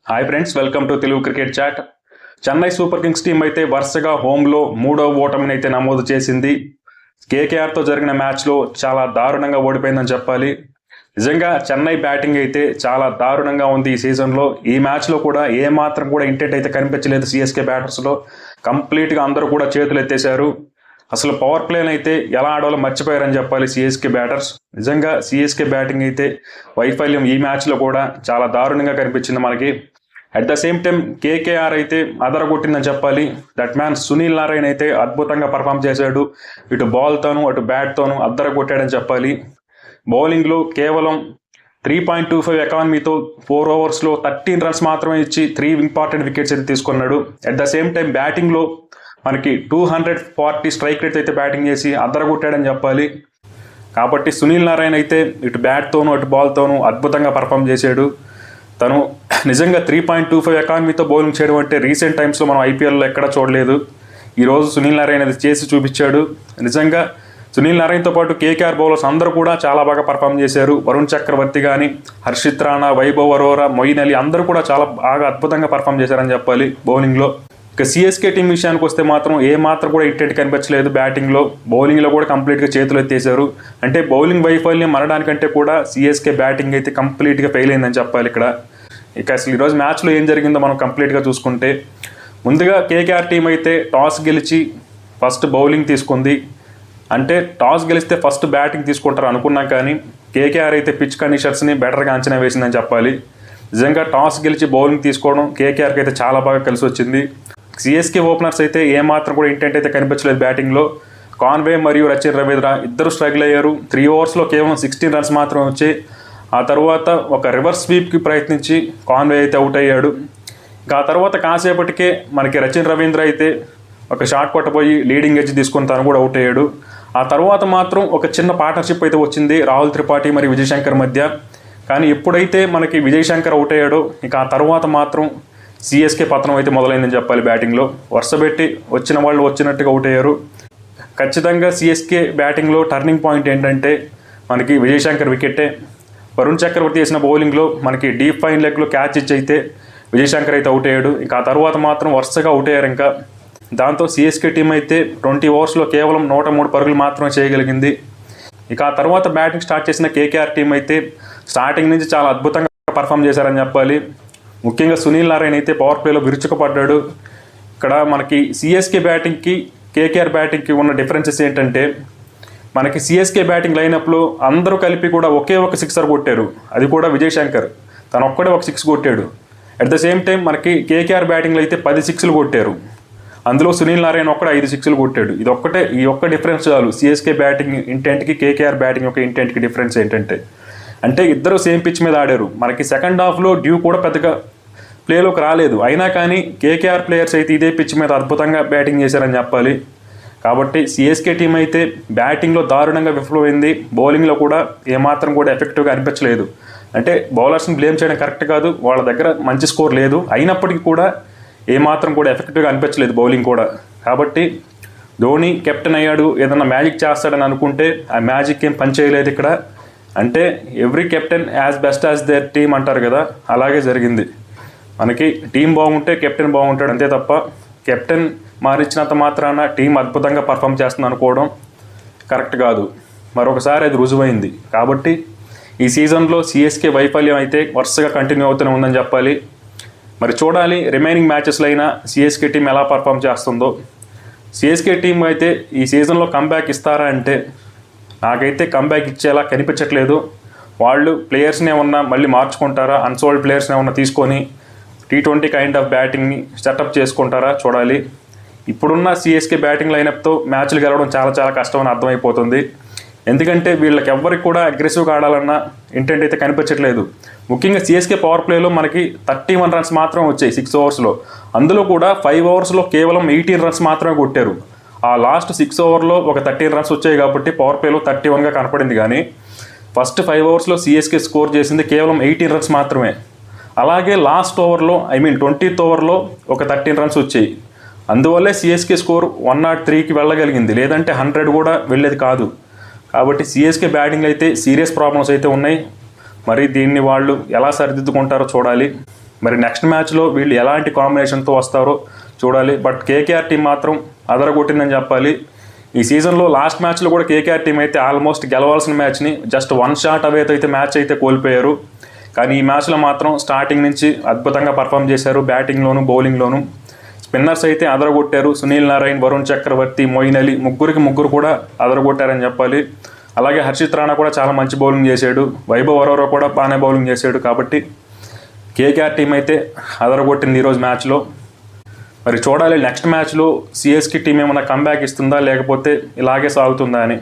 Hi friends, welcome to Telugu cricket chat. Chennai Super Kings team అయితే వరుసగా హోమ్లో మూడవ ఓటమిని అయితే నమోదు చేసింది. కేకేఆర్తో జరిగిన మ్యాచ్లో చాలా దారుణంగా ఓడిపోయిందని చెప్పాలి. నిజంగా చెన్నై బ్యాటింగ్ అయితే చాలా దారుణంగా ఉంది ఈ సీజన్లో. ఈ మ్యాచ్లో కూడా ఏమాత్రం కూడా ఇంటెంట్ అయితే కనిపించలేదు సిఎస్కే బ్యాటర్స్లో. కంప్లీట్గా అందరూ కూడా చేతులు ఎత్తేశారు. అసలు పవర్ ప్లేని అయితే ఎలా ఆడాలో మర్చిపోయారని చెప్పాలి సిఎస్కే బ్యాటర్స్. నిజంగా సిఎస్కే బ్యాటింగ్ అయితే వైఫల్యం ఈ మ్యాచ్లో కూడా చాలా దారుణంగా కనిపించింది మనకి. At the same time KKR అయితే అదరగొట్టిందని చెప్పాలి. దట్ మ్యాన్ సునీల్ నారాయణ అయితే అద్భుతంగా పర్ఫామ్ చేశాడు. ఇటు బాల్తోనూ అటు బ్యాట్తోనూ అద్దరగొట్టాడని చెప్పాలి. బౌలింగ్లో కేవలం 3.25 ఎకానమీతో 4 ఓవర్స్లో 13 రన్స్ మాత్రమే ఇచ్చి 3 ఇంపార్టెంట్ వికెట్స్ అయితే తీసుకున్నాడు. అట్ ద సేమ్ టైం బ్యాటింగ్లో మనకి 240 స్ట్రైక్ రేట్ అయితే బ్యాటింగ్ చేసి అద్దరగొట్టాడని చెప్పాలి. కాబట్టి సునీల్ నారాయణ అయితే ఇటు బ్యాట్తోనూ అటు బాల్తోనూ అద్భుతంగా పర్ఫామ్ చేశాడు. తను నిజంగా 3.25 ఎకానమీతో బౌలింగ్ చేయడం అంటే రీసెంట్ టైమ్స్లో మనం ఐపీఎల్లో ఎక్కడా చూడలేదు. ఈరోజు సునీల్ నారాయణ అది చేసి చూపించాడు. నిజంగా సునీల్ నారాయణతో పాటు కేకేఆర్ బౌలర్స్ అందరూ కూడా చాలా బాగా పర్ఫామ్ చేశారు. వరుణ్ చక్రవర్తి కానీ, హర్షిత్ రాణా, వైభవ్ అరోరా, మొయిన్ అలీ అందరూ కూడా చాలా బాగా అద్భుతంగా పర్ఫామ్ చేశారని చెప్పాలి బౌలింగ్లో. ఇక సిఎస్కే టీం విషయానికి వస్తే మాత్రం ఏమాత్రం కూడా ఇంటెంట్ కనిపించలేదు బ్యాటింగ్లో. బౌలింగ్లో కూడా కంప్లీట్గా చేతులు ఎత్తేశారు. అంటే బౌలింగ్ వైఫల్యం అనడానికంటే కూడా సిఎస్కే బ్యాటింగ్ అయితే కంప్లీట్గా ఫెయిల్ అయిందని చెప్పాలి ఇక్కడ. ఇక అసలు ఈరోజు మ్యాచ్లో ఏం జరిగిందో మనం కంప్లీట్గా చూసుకుంటే, ముందుగా కేకేఆర్ టీం అయితే టాస్ గెలిచి ఫస్ట్ బౌలింగ్ తీసుకుంది. అంటే టాస్ గెలిస్తే ఫస్ట్ బ్యాటింగ్ తీసుకుంటారు అనుకున్నాం, కానీ కేకేఆర్ అయితే పిచ్ కండిషన్స్ని బెటర్గా అంచనా వేసిందని చెప్పాలి. నిజంగా టాస్ గెలిచి బౌలింగ్ తీసుకోవడం కేకేఆర్కి అయితే చాలా బాగా కలిసి వచ్చింది. సిఎస్కే ఓపెనర్స్ అయితే ఏమాత్రం కూడా ఇంటెంట్ అయితే కనిపించలేదు బ్యాటింగ్లో. కాన్వే మరియు రచిన్ రవీంద్ర ఇద్దరు స్ట్రగుల్ అయ్యారు. 3 ఓవర్స్లో కేవలం 16 రన్స్ మాత్రమే వచ్చాయి. ఆ తర్వాత ఒక రివర్స్ స్వీప్కి ప్రయత్నించి కాన్వే అయితే అవుట్ అయ్యాడు. ఇంకా ఆ తర్వాత కాసేపటికే మనకి రచిన్ రవీంద్ర అయితే ఒక షాట్ కొట్టబోయి లీడింగ్ ఎడ్జ్ తీసుకుని తను కూడా అవుట్ అయ్యాడు. ఆ తర్వాత మాత్రం ఒక చిన్న పార్ట్నర్షిప్ అయితే వచ్చింది రాహుల్ త్రిపాఠి మరియు విజయ్ శంకర్ మధ్య. కానీ ఎప్పుడైతే మనకి విజయ్ శంకర్ అవుట్ అయ్యాడో ఇక ఆ తర్వాత మాత్రం సిఎస్కే పతనం అయితే మొదలైందని చెప్పాలి. బ్యాటింగ్లో వరుసపెట్టి వచ్చిన వాళ్ళు వచ్చినట్టుగా అవుట్ అయ్యారు. ఖచ్చితంగా సిఎస్కే బ్యాటింగ్లో టర్నింగ్ పాయింట్ ఏంటంటే మనకి విజయ్ శంకర్ వికెట్టే. వరుణ్ చక్రవర్తి చేసిన బౌలింగ్లో మనకి డీప్ ఫైన్ లెగ్లో క్యాచ్ ఇచ్చి అయితే విజయ్ శంకర్ అయితే అవుట్ అయ్యాడు. ఇంకా ఆ తర్వాత మాత్రం వరుసగా అవుట్ అయ్యారు. ఇంకా దాంతో సిఎస్కే టీం అయితే 20 ఓవర్స్లో కేవలం 103 పరుగులు మాత్రమే చేయగలిగింది. ఇక ఆ తర్వాత బ్యాటింగ్ స్టార్ట్ చేసిన కేకేఆర్ టీం అయితే స్టార్టింగ్ నుంచి చాలా అద్భుతంగా పర్ఫామ్ చేశారని చెప్పాలి. ముఖ్యంగా సునీల్ నారాయణ అయితే పవర్ ప్లేలో విరుచుకుపడ్డాడు. ఇక్కడ మనకి సిఎస్కే బ్యాటింగ్కి కేకేఆర్ బ్యాటింగ్కి ఉన్న డిఫరెన్సెస్ ఏంటంటే, మనకి సిఎస్కే బ్యాటింగ్ లైనప్లో అందరూ కలిపి కూడా ఒకే ఒక సిక్సర్ కొట్టారు. అది కూడా విజయ్ శంకర్ తను ఒక్కడే ఒక 6 కొట్టాడు. అట్ ద సేమ్ టైం మనకి కేకేఆర్ బ్యాటింగ్లో అయితే 10 6లు కొట్టారు. అందులో సునీల్ నారాయణ ఒక్కడే 5 6లు కొట్టాడు. ఈ ఒక్క డిఫరెన్స్ చాలు సిఎస్కే బ్యాటింగ్ ఇంటెంట్కి కేకేఆర్ బ్యాటింగ్ యొక్క ఇంటెంట్కి డిఫరెన్స్ ఏంటంటే, అంటే ఇద్దరు సేమ్ పిచ్ మీద ఆడారు. మనకి సెకండ్ హాఫ్లో డ్యూ కూడా పెద్దగా ప్లేలోకి రాలేదు. అయినా కానీ కేకేఆర్ ప్లేయర్స్ అయితే ఇదే పిచ్ మీద అద్భుతంగా బ్యాటింగ్ చేశారని చెప్పాలి. కాబట్టి సిఎస్కే టీం అయితే బ్యాటింగ్లో దారుణంగా విఫలమైంది. బౌలింగ్లో కూడా ఏమాత్రం కూడా ఎఫెక్టివ్గా అనిపించలేదు. అంటే బౌలర్స్ని బ్లేమ్ చేయడం కరెక్ట్ కాదు, వాళ్ళ దగ్గర మంచి స్కోర్ లేదు. అయినప్పటికీ కూడా ఏమాత్రం కూడా ఎఫెక్టివ్గా అనిపించలేదు బౌలింగ్ కూడా. కాబట్టి ధోని కెప్టెన్ అయ్యాడు, ఏదన్నా మ్యాజిక్ చేస్తాడని అనుకుంటే ఆ మ్యాజిక్ ఏం పని చేయలేదు ఇక్కడ. అంటే every captain as best as there team అంటారు కదా, అలాగే జరిగింది. మనకి టీం బాగుంటే కెప్టెన్ బాగుంటాడు అంతే తప్ప కెప్టెన్ మారించినంత మాత్రాన టీం అద్భుతంగా పర్ఫామ్ చేస్తుంది అనుకోవడం కరెక్ట్ కాదు. మరొకసారి అది రుజువైంది. కాబట్టి ఈ సీజన్లో సిఎస్కే వైఫల్యం అయితే వరుసగా కంటిన్యూ అవుతూనే ఉందని చెప్పాలి. మరి చూడాలి రిమైనింగ్ మ్యాచెస్లో అయినా సిఎస్కే టీం ఎలా పర్ఫామ్ చేస్తుందో. సిఎస్కే టీం అయితే ఈ సీజన్లో కంబ్యాక్ ఇస్తారా అంటే నాకైతే కంబ్యాక్ ఇచ్చేలా కనిపించట్లేదు. వాళ్ళు ప్లేయర్స్ని ఏమన్నా మళ్ళీ మార్చుకుంటారా, అన్సోల్డ్ ప్లేయర్స్ని ఏమన్నా తీసుకొని T20 కైండ్ ఆఫ్ బ్యాటింగ్ని సెటప్ చేసుకుంటారా చూడాలి. ఇప్పుడున్న సిఎస్కే బ్యాటింగ్ లైనప్తో మ్యాచ్లు గెలవడం చాలా చాలా కష్టం అని అర్థమైపోతుంది. ఎందుకంటే వీళ్ళకి ఎవ్వరికి కూడా అగ్రెసివ్గా ఆడాలన్న ఇంటెంట్ అయితే కనిపించట్లేదు. ముఖ్యంగా సిఎస్కే పవర్ ప్లేలో మనకి 31 రన్స్ మాత్రం వచ్చాయి 6 ఓవర్స్లో. అందులో కూడా 5 ఓవర్స్లో కేవలం 18 రన్స్ మాత్రమే కొట్టారు. ఆ లాస్ట్ 6 ఓవర్లో ఒక 13 రన్స్ వచ్చాయి కాబట్టి పవర్ ప్లేలో 31గా కనపడింది. కానీ ఫస్ట్ 5 ఓవర్స్లో సిఎస్కే స్కోర్ చేసింది కేవలం 18 రన్స్ మాత్రమే. అలాగే లాస్ట్ ఓవర్లో 20th ఓవర్లో ఒక 13 రన్స్ వచ్చాయి. అందువల్లే సిఎస్కే స్కోర్ 103కి వెళ్ళగలిగింది, లేదంటే 100 కూడా వెళ్ళేది కాదు. కాబట్టి సిఎస్కే బ్యాటింగ్లో అయితే సీరియస్ ప్రాబ్లమ్స్ అయితే ఉన్నాయి. మరి దీన్ని వాళ్ళు ఎలా సరిదిద్దుకుంటారో చూడాలి. మరి నెక్స్ట్ మ్యాచ్లో వీళ్ళు ఎలాంటి కాంబినేషన్తో వస్తారో చూడాలి. బట్ కేకేఆర్ టీం మాత్రం అదరగొట్టిందని చెప్పాలి. ఈ సీజన్లో లాస్ట్ మ్యాచ్లో కూడా కేకేఆర్ టీం అయితే ఆల్మోస్ట్ గెలవాల్సిన మ్యాచ్ని జస్ట్ 1 షాట్ అవే అయితే మ్యాచ్ అయితే కోల్పోయారు. కానీ ఈ మ్యాచ్లో మాత్రం స్టార్టింగ్ నుంచి అద్భుతంగా పర్ఫామ్ చేశారు. బ్యాటింగ్లోను బౌలింగ్లోను స్పిన్నర్స్ అయితే అదరగొట్టారు. సునీల్ నారాయణ్, వరుణ్ చక్రవర్తి, మొయిన్ అలీ ముగ్గురు కూడా అదరగొట్టారని చెప్పాలి. అలాగే హర్షిత్ రాణా కూడా చాలా మంచి బౌలింగ్ చేశాడు. వైభవ్ అరోరా కూడా బాగానే బౌలింగ్ చేశాడు. కాబట్టి కేకేఆర్ టీం అయితే అదరగొట్టింది ఈరోజు మ్యాచ్లో. మరి చూడాలి నెక్స్ట్ మ్యాచ్లో సిఎస్కే టీం ఏమైనా కంబ్యాక్ ఇస్తుందా లేకపోతే ఇలాగే సాగుతుందా అని.